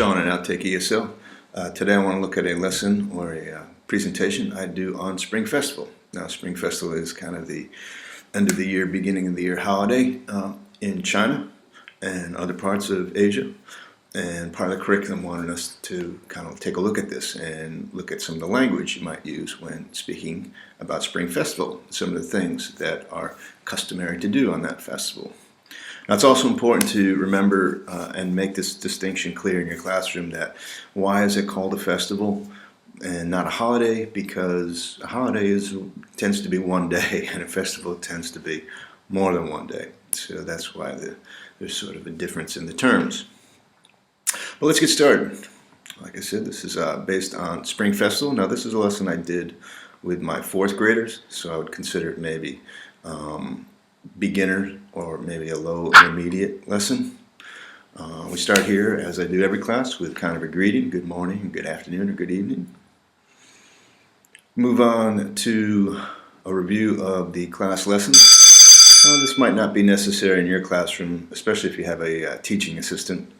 Sean at OUTTAKE ESL. Today I want to look at a lesson or a presentation I do on Spring Festival. Now Spring Festival is kind of the end of the year, beginning of the year holiday in China and other parts of Asia. And part of the curriculum wanted us to kind of take a look at this and look at some of the language you might use when speaking about Spring Festival, some of the things that are customary to do on that festival. Now it's also important to remember and make this distinction clear in your classroom that why is it called a festival and not a holiday? Because a holiday tends to be one day and a festival tends to be more than one day. So that's why there's sort of a difference in the terms. But let's get started. Like I said, this is based on Spring Festival. Now this is a lesson I did with my 4th graders, so I would consider it maybe beginner or maybe a low intermediate lesson. We start here, as I do every class, with kind of a greeting, good morning, good afternoon, or good evening. Move on to a review of the class lesson. This might not be necessary in your classroom, especially if you have a teaching assistant.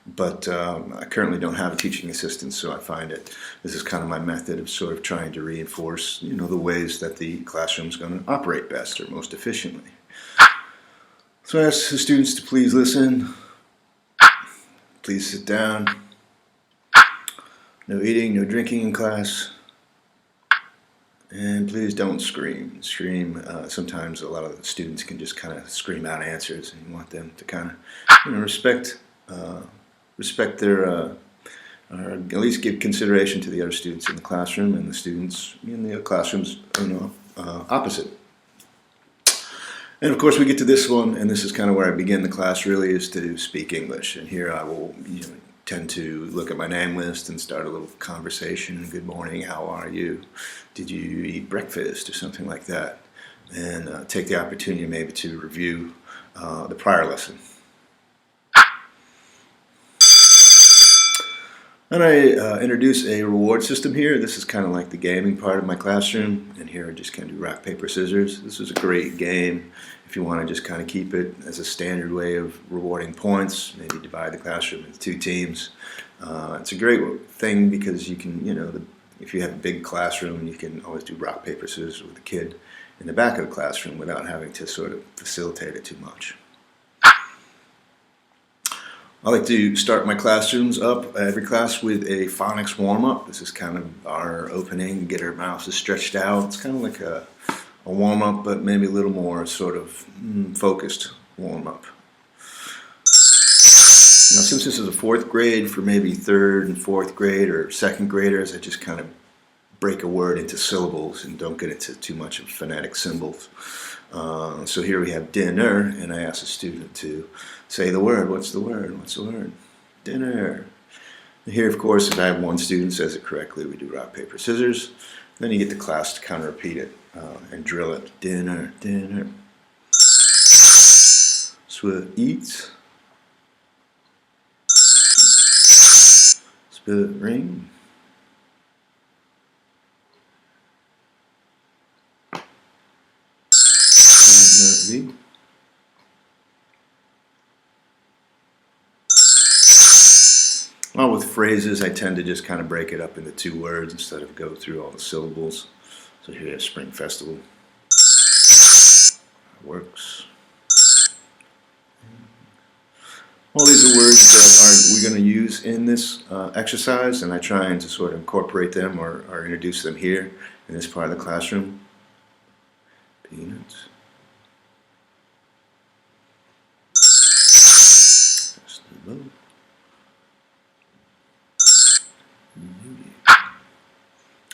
But I currently don't have a teaching assistant, so I find it this is kind of my method of sort of trying to reinforce, the ways that the classroom is going to operate best or most efficiently. So I ask the students to please listen, please sit down, no eating, no drinking in class, and please don't scream. Sometimes a lot of the students can just kind of scream out answers, and you want them to kind of respect their, or at least give consideration to the other students in the classroom and the students in the classrooms, opposite. And of course we get to this one, and this is kind of where I begin the class really, is to speak English. And here I will tend to look at my name list and start a little conversation. Good morning, how are you? Did you eat breakfast or something like that? And take the opportunity maybe to review the prior lesson. And I introduce a reward system here. This is kind of like the gaming part of my classroom. And here I just kind of do rock, paper, scissors. This is a great game if you want to just kind of keep it as a standard way of rewarding points. Maybe divide the classroom into 2 teams. It's a great thing because you can, if you have a big classroom, you can always do rock, paper, scissors with the kid in the back of the classroom without having to sort of facilitate it too much. I like to start my classrooms up, every class, with a phonics warm-up. This is kind of our opening, get our mouths stretched out. It's kind of like a warm-up, but maybe a little more sort of focused warm-up. Now, since this is a 4th grade, for maybe 3rd and 4th grade or 2nd graders, I just kind of break a word into syllables and don't get into too much of phonetic symbols. So here we have dinner, and I ask the student to say the word. What's the word? What's the word? Dinner. And here, of course, if I have one student says it correctly, we do rock, paper, scissors. Then you get the class to kind of repeat it and drill it. Dinner, dinner. Eat. Spit, ring. Well, with phrases, I tend to just kind of break it up into 2 words instead of go through all the syllables. So here you have Spring Festival. Works. All these are words that we're going to use in this exercise, and I try to sort of incorporate them or introduce them here in this part of the classroom. Peanuts.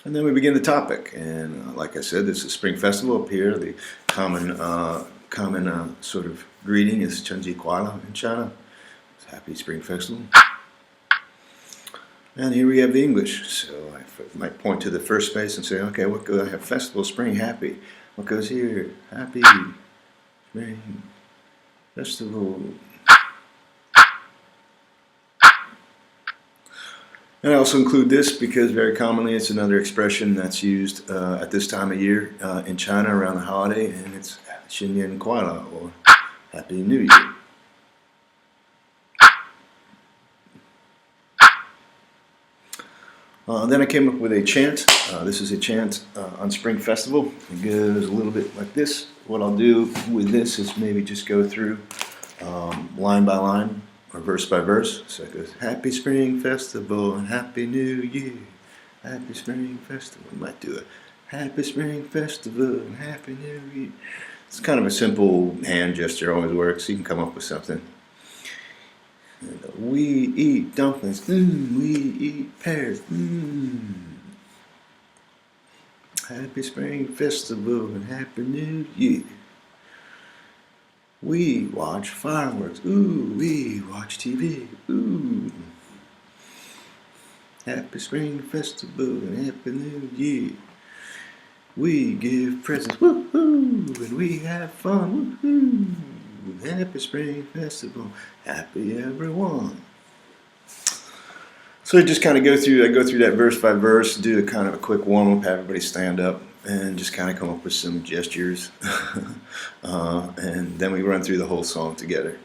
And then we begin the topic, and like I said, this is Spring Festival up here. The common sort of greeting is Chunji Kuala in China. It's Happy Spring Festival. And here we have the English. So I might point to the first space and say, okay, what goes? I have festival, spring, happy. What goes here? Happy Spring Festival. And I also include this because very commonly it's another expression that's used at this time of year in China around the holiday, and it's Xinyan Kuala, or Happy New Year. Then I came up with a chant. This is a chant on Spring Festival. It goes a little bit like this. What I'll do with this is maybe just go through line by line or verse by verse. So it goes, Happy Spring Festival and Happy New Year. Happy Spring Festival. I might do a Happy Spring Festival and Happy New Year. It's kind of a simple hand gesture, always works. You can come up with something. We eat dumplings, we eat pears, Happy Spring Festival and Happy New Year. We watch fireworks, we watch TV, Happy Spring Festival and Happy New Year. We give presents, woohoo, and we have fun, woohoo. Happy Spring Festival, happy everyone. So I just kind of go through that verse by verse, do a kind of a quick warm up, have everybody stand up, and just kind of come up with some gestures. And then we run through the whole song together,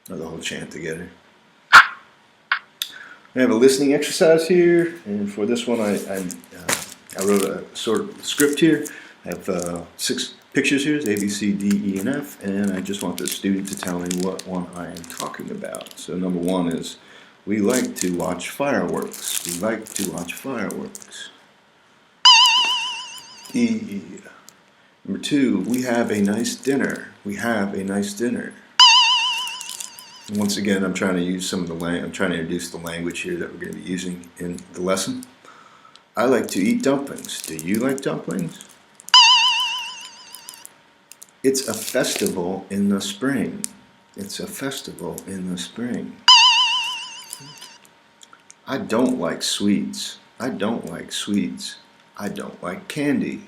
or the whole chant together. I have a listening exercise here, and for this one I wrote a sort of script here. I have 6 pictures here, A, B, C, D, E, and F, and I just want the student to tell me what one I am talking about. So number 1 is, we like to watch fireworks. We like to watch fireworks. E. Number 2, we have a nice dinner. We have a nice dinner. And once again, I'm trying to use some of the I'm trying to introduce the language here that we're going to be using in the lesson. I like to eat dumplings. Do you like dumplings? It's a festival in the spring. It's a festival in the spring. I don't like sweets. I don't like sweets. I don't like candy.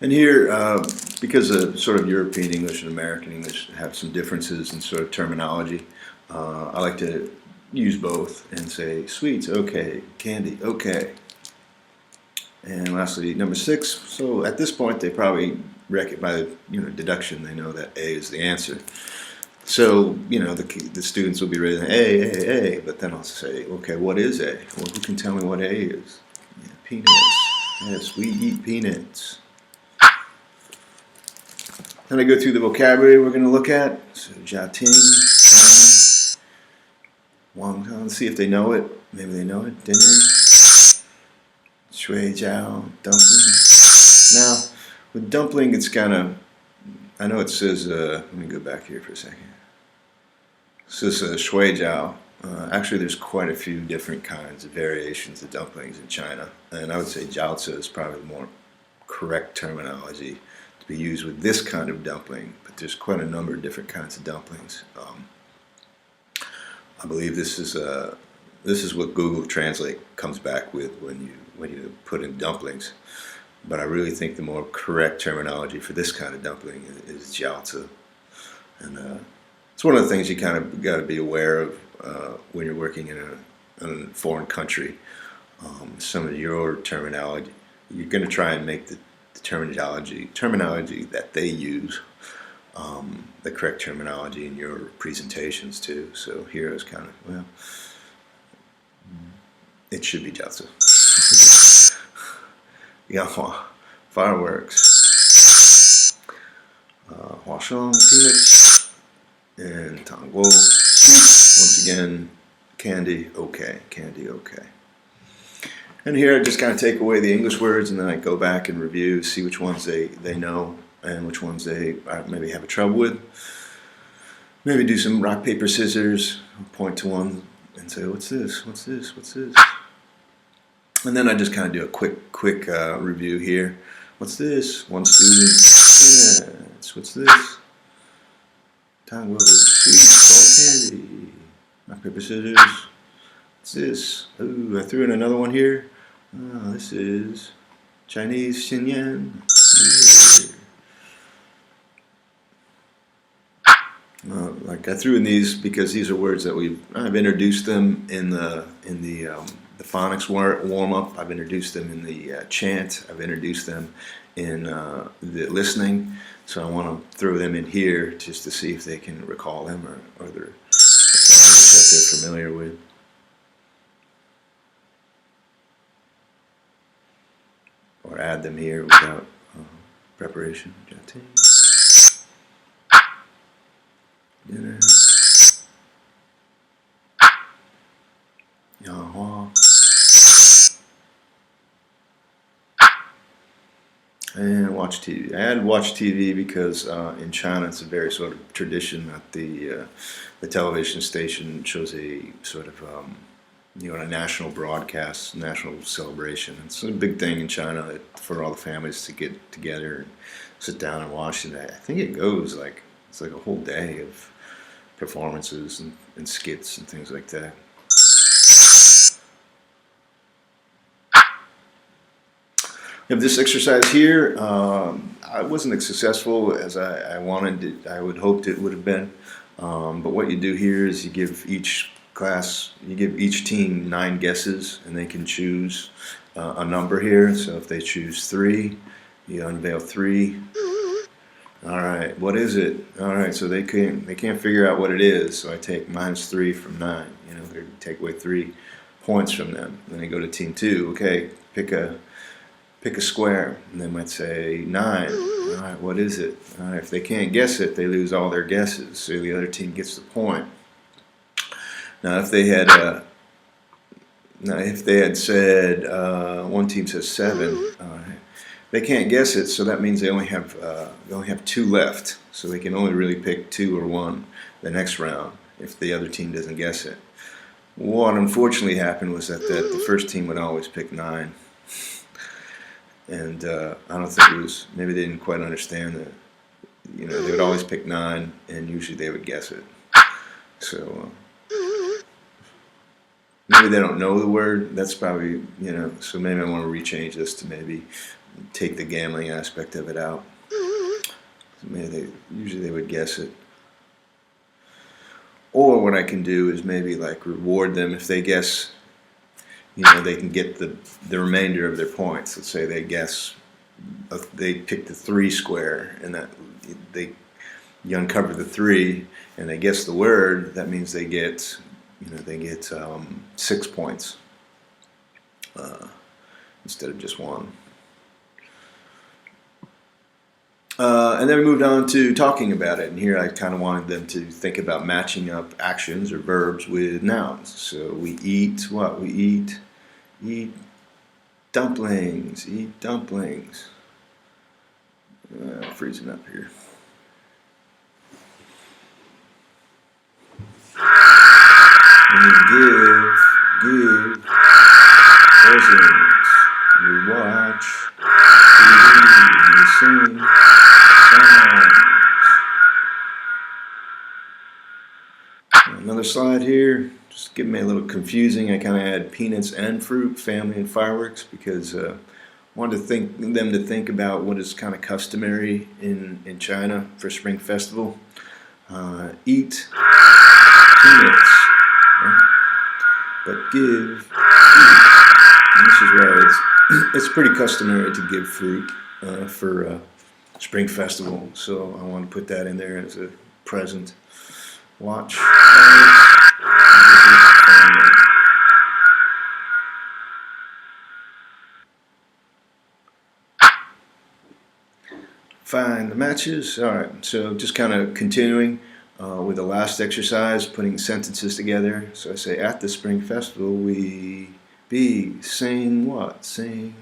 And here, because of sort of European English and American English have some differences in sort of terminology, I like to use both and say sweets, okay, candy, okay. And lastly, number 6. So at this point, they probably by deduction, they know that A is the answer. So the students will be ready A, but then I'll say, okay, what is A? Well, who can tell me what A is? Yeah, peanuts. Yes, we eat peanuts. Then I go through the vocabulary we're going to look at. So Jiating, Wangtang, see if they know it. Maybe they know it. Dinner. Shui Jiao, dumpling. Now, with dumpling, it's kind of, I know it says, let me go back here for a second. It says Shui Jiao. Actually, there's quite a few different kinds of variations of dumplings in China. And I would say jiaozi is probably the more correct terminology to be used with this kind of dumpling. But there's quite a number of different kinds of dumplings. I believe this is what Google Translate comes back with when you put in dumplings. But I really think the more correct terminology for this kind of dumpling is jiaozi. And it's one of the things you kind of got to be aware of when you're working in a foreign country. Some of your terminology, you're going to try and make the terminology that they use the correct terminology in your presentations too. So here is kind of, well, it should be jiaozi. Yanhua, fireworks. Huasheng, peanuts. And Tangguo, once again, candy, okay, candy, okay. And here I just kind of take away the English words, and then I go back and review, see which ones they know and which ones they maybe have a trouble with. Maybe do some rock, paper, scissors, point to one and say, what's this, what's this, what's this? And then I just kind of do a quick review here. What's this? One student, yes, what's this? Tango, sweet, salt candy. Rock, paper, scissors. What's this? Ooh, I threw in another one here. Oh, this is Chinese Xinyan. Like I threw in these because these are words that I've introduced them in the phonics warm up. I've introduced them in the chant. I've introduced them in the listening. So I want to throw them in here just to see if they can recall them or they're language that they're familiar with. add them here without preparation. Dinner. And watch TV. I added watch TV because in China it's a very sort of tradition that the television station shows a sort of a national broadcast, national celebration. It's a big thing in China for all the families to get together and sit down and watch it. I think it goes like it's like a whole day of performances and skits and things like that. We have this exercise here. I wasn't as successful as I wanted it. I would hoped it would have been. But what you do here is you give each team 9 guesses, and they can choose a number here. So if they choose 3, you unveil 3. All right, what is it? All right, so they can't figure out what it is. So I take -3 from 9. They take away 3 points from them. Then they go to team 2. Okay, pick a square, and they might say 9. All right, what is it? All right, if they can't guess it, they lose all their guesses, so the other team gets the point. Now, if they had said one team says 7, they can't guess it, so that means they only have 2 left, so they can only really pick 2 or 1 the next round if the other team doesn't guess it. What unfortunately happened was that the first team would always pick 9. And I don't think it was, maybe they didn't quite understand that, they would always pick 9, and usually they would guess it. So maybe they don't know the word. That's probably, so maybe I want to rechange this to maybe take the gambling aspect of it out. So maybe usually they would guess it. Or what I can do is maybe like reward them if they guess. They can get the remainder of their points. Let's say they they pick the 3 square, and that you uncover the 3, and they guess the word. That means they get 6 points instead of just 1. And then we moved on to talking about it, and here I kind of wanted them to think about matching up actions or verbs with nouns. So we eat what? We eat dumplings. Eat dumplings. Freezing up here. And then give presents. We watch TV. We sing songs. Another slide here. Just getting me a little confusing. I kind of had peanuts and fruit, family and fireworks, because I wanted them to think about what is kind of customary in China for Spring Festival. Eat peanuts, right? But give. And this is where it's pretty customary to give fruit for Spring Festival, so I want to put that in there as a present. Watch. Find the matches. All right, so just kind of continuing with the last exercise, putting sentences together. So I say, at the Spring Festival, we sing what? Sing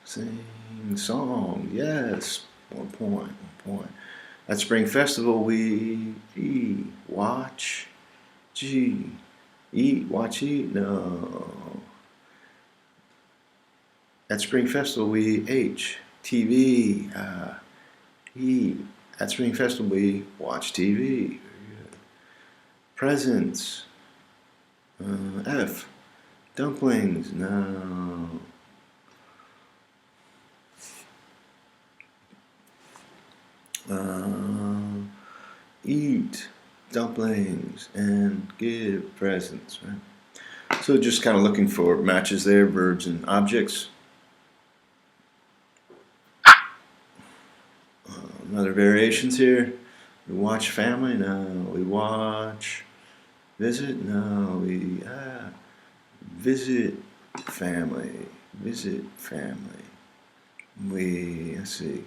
sing song. Yes, 1 point. At Spring Festival, we watch eat, watch, eat. No. At Spring Festival, we TV. Eat. At Spring Festival, we watch TV. Presents. F. Dumplings. No. Eat dumplings and give presents, right? So just kind of looking for matches there, verbs and objects. Other variations here. We watch family. No. We watch visit. No. Visit family. Visit family. Let's see.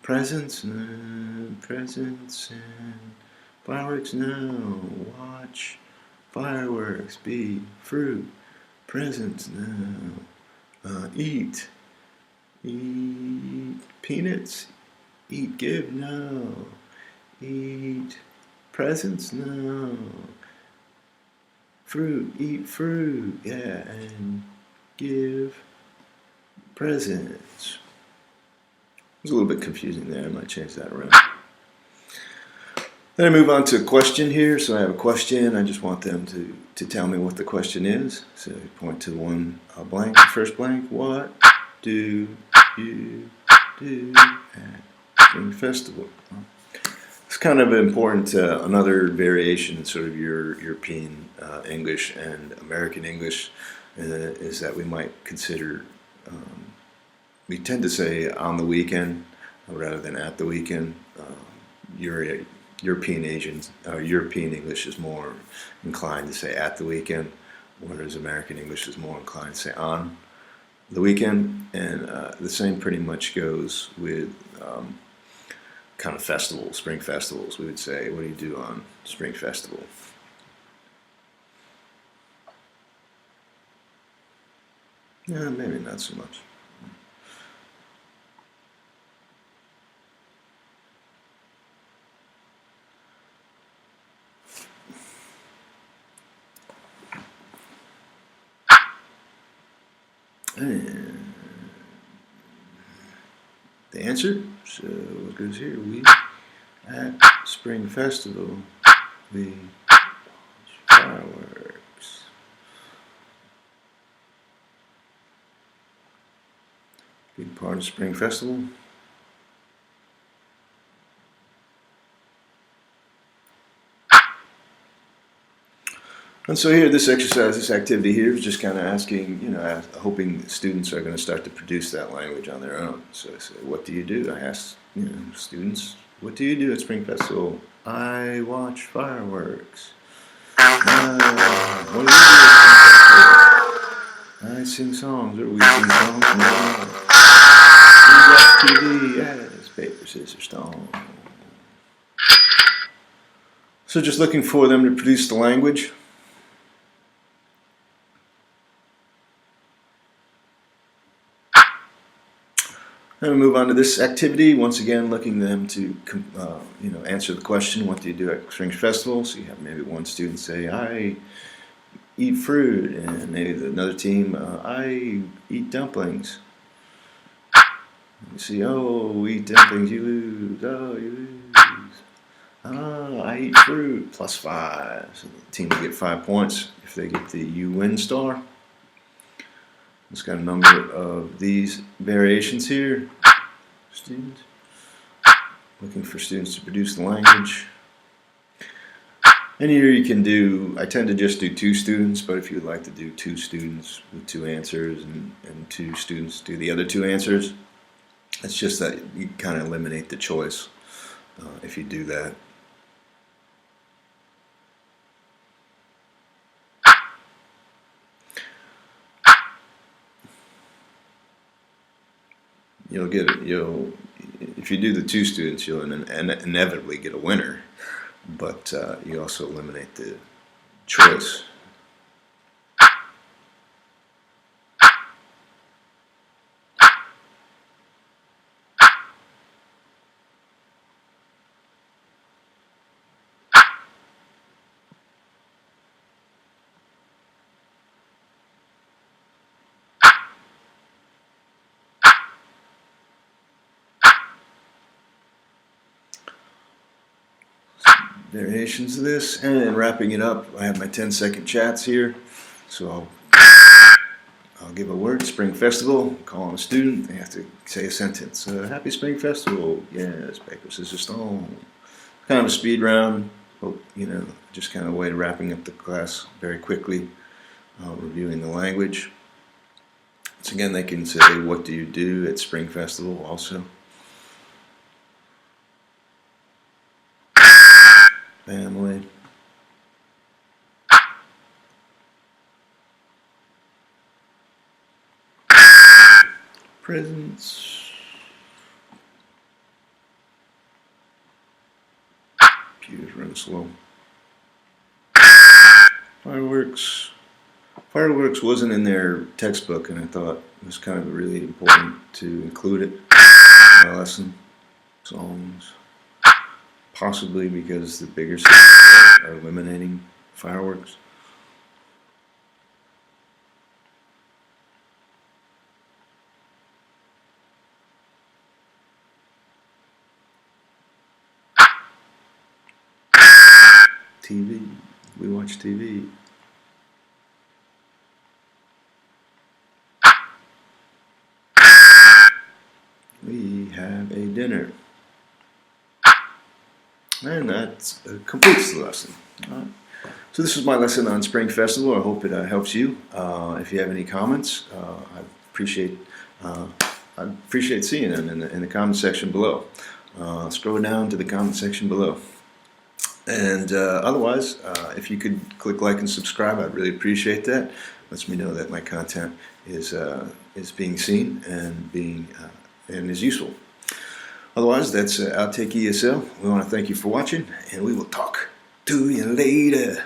Presents, no. Presents and fireworks, no. Watch fireworks. B. Fruit. Presents, no. Eat. Eat peanuts. Eat, give, no. Eat presents, no. Fruit, eat fruit, yeah, and give presents. It's a little bit confusing there. I might change that around. Then I move on to a question here. So I have a question. I just want them to tell me what the question is. So I point to one blank, the first blank. What do you do at Spring Festival? It's kind of important. Another variation in sort of your European English and American English is that we might consider. We tend to say on the weekend rather than at the weekend. European English is more inclined to say at the weekend, whereas American English is more inclined to say on the weekend. And the same pretty much goes with kind of festivals, spring festivals. We would say, what do you do on Spring Festival? Yeah, maybe not so much. And the answer, so what goes here? We at Spring Festival, we watch fireworks. Big part of Spring Festival. And so here, this exercise, this activity here is just kind of asking, hoping students are going to start to produce that language on their own. So I say, what do you do? I ask, students, what do you do at Spring Festival? I watch fireworks. What do you do at Spring Festival? I sing songs, or we sing songs. No. We watch TV. Yes, paper, scissors, stone. So just looking for them to produce the language. And we move on to this activity. Once again, looking them to answer the question, what do you do at Spring Festival? So you have maybe one student say, I eat fruit, and maybe another team, I eat dumplings. You see, oh, we eat dumplings, you lose. Oh, you lose. Oh, I eat fruit, +5. So the team will get 5 points if they get the you win star. It's got a number of these variations here. Students. Looking for students to produce the language. And here you can do, I tend to just do 2 students, but if you'd like to do 2 students with 2 answers and 2 students do the other 2 answers, it's just that you kind of eliminate the choice if you do that. If you do the 2 students, you'll inevitably get a winner, but you also eliminate the choice. Variations of this, and wrapping it up, I have my 10-second chats here. So I'll give a word, Spring Festival, call on a student, they have to say a sentence. Happy Spring Festival, yes, paper, scissors, stone. Kind of a speed round, just kind of a way of wrapping up the class very quickly, reviewing the language. So again, they can say, what do you do at Spring Festival also? Family. Presents. Computer's running slow. Fireworks. Fireworks wasn't in their textbook, and I thought it was kind of really important to include it in my lesson. Songs. Possibly because the bigger cities are eliminating fireworks. TV. We watch TV. We have a dinner. And that completes the lesson. All right. So this is my lesson on Spring Festival. I hope it helps you. If you have any comments, I'd appreciate seeing them in the comment section below. Scroll down to the comment section below. And otherwise, if you could click like and subscribe, I'd really appreciate that. Lets me know that my content is being seen and is useful. Otherwise, that's OUTTAKE ESL. We want to thank you for watching, and we will talk to you later.